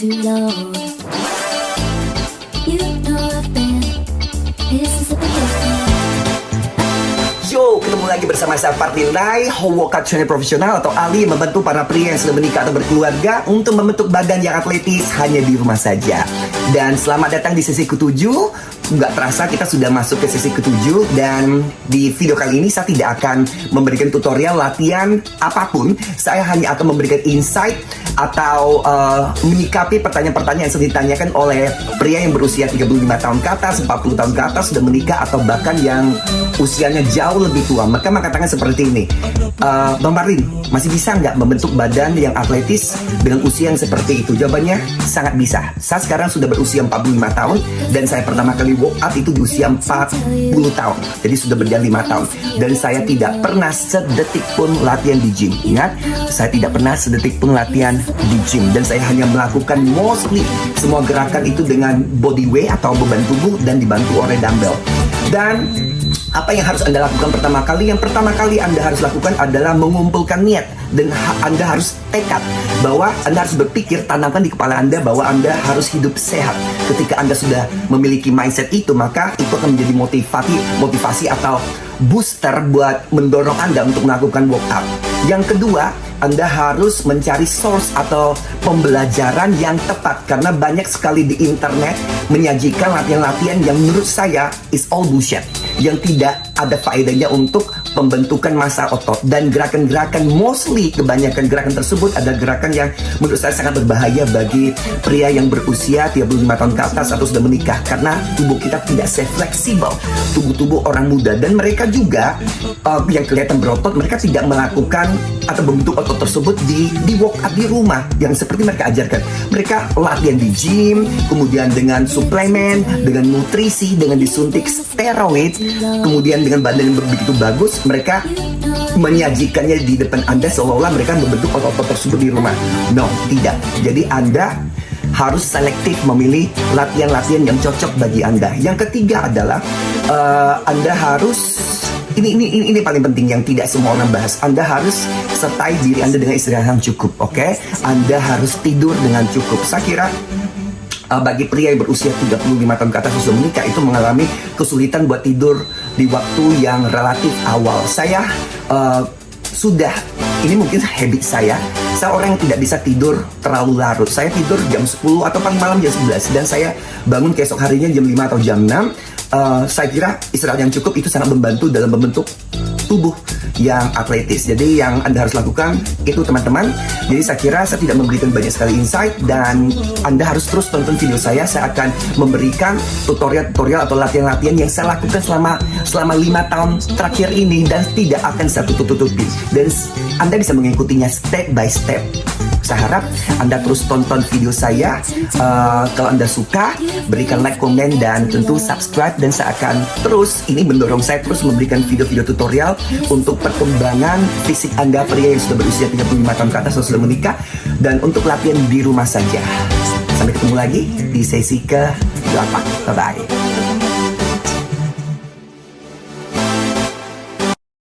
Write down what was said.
too long. You know I've been here since the beginning. Yo, ketemu lagi bersama saya Partin Rai, home workout trainer profesional atau ahli membantu para pria yang sudah menikah atau berkeluarga untuk membentuk badan yang atletis hanya di rumah saja. Dan selamat datang di sesi ke-7. Nggak terasa kita sudah masuk ke sesi ke-7. Dan di video kali ini saya tidak akan memberikan tutorial latihan apapun. Saya hanya akan memberikan insight atau menyikapi pertanyaan-pertanyaan yang sering ditanyakan oleh pria yang berusia 35 tahun ke atas, 40 tahun ke atas, sudah menikah atau bahkan yang usianya jauh lebih tua. Mereka mengatakan seperti ini, Bang Partin, masih bisa nggak membentuk badan yang atletis dengan usia yang seperti itu? Jawabannya sangat bisa. Saya sekarang sudah berusia 45 tahun dan saya pertama kali workout itu di usia 40 tahun. Jadi sudah berjalan 5 tahun. Dan saya tidak pernah sedetik pun latihan di gym. Ingat, saya tidak pernah sedetik pun latihan di gym. Dan saya hanya melakukan mostly semua gerakan itu dengan body weight atau beban tubuh dan dibantu oleh dumbbell. Dan apa yang harus Anda lakukan pertama kali? Yang pertama kali Anda harus lakukan adalah mengumpulkan niat. Dan Anda harus tekad bahwa Anda harus berpikir, tanamkan di kepala Anda bahwa Anda harus hidup sehat. Ketika Anda sudah memiliki mindset itu, maka itu akan menjadi motivasi atau booster buat mendorong Anda untuk melakukan workout. Yang kedua, Anda harus mencari source atau pembelajaran yang tepat. Karena banyak sekali di internet menyajikan latihan-latihan yang menurut saya is all bullshit, yang tidak ada faedahnya untuk pembentukan massa otot. Dan gerakan-gerakan, mostly kebanyakan gerakan tersebut ada gerakan yang menurut saya sangat berbahaya bagi pria yang berusia 35 tahun ke atas atau sudah menikah. Karena tubuh kita tidak se-fleksibel tubuh-tubuh orang muda. Dan mereka juga yang kelihatan berotot, mereka tidak melakukan atau membentuk otot tersebut di workout di rumah yang seperti mereka ajarkan. Mereka latihan di gym, kemudian dengan suplemen, dengan nutrisi, dengan disuntik steroid, kemudian dengan badan yang begitu bagus, mereka menyajikannya di depan Anda seolah-olah mereka membentuk otot-otot tersebut di rumah. No, tidak. Jadi Anda harus selektif memilih latihan-latihan yang cocok bagi Anda. Yang ketiga adalah Anda harus ini paling penting yang tidak semua orang bahas. Anda harus sertai diri Anda dengan istirahat yang cukup, oke? Anda harus tidur dengan cukup. Saya kira bagi pria yang berusia 35 tahun ke atas sudah menikah itu mengalami kesulitan buat tidur di waktu yang relatif awal. Saya ini mungkin habit saya orang yang tidak bisa tidur terlalu larut. Saya tidur jam 10 atau paling malam jam 11 dan saya bangun keesok harinya jam 5 atau jam 6. Saya kira istirahat yang cukup itu sangat membantu dalam membentuk tubuh yang atletis. Jadi yang Anda harus lakukan itu, teman-teman. Jadi saya kira saya tidak memberikan banyak sekali insight dan Anda harus terus tonton video saya. Saya akan memberikan tutorial atau latihan-latihan yang saya lakukan selama 5 tahun terakhir ini dan tidak akan saya tutup-tutupin. Dan Anda bisa mengikutinya step by step. Saya harap Anda terus tonton video saya. Kalau Anda suka, berikan like, komen, dan tentu subscribe. Dan saya akan terus, ini mendorong saya terus memberikan video-video tutorial untuk perkembangan fisik Anda pria yang sudah berusia 35 tahun ke atas atau sudah menikah, dan untuk latihan di rumah saja. Sampai ketemu lagi di sesi ke-8. Bye-bye.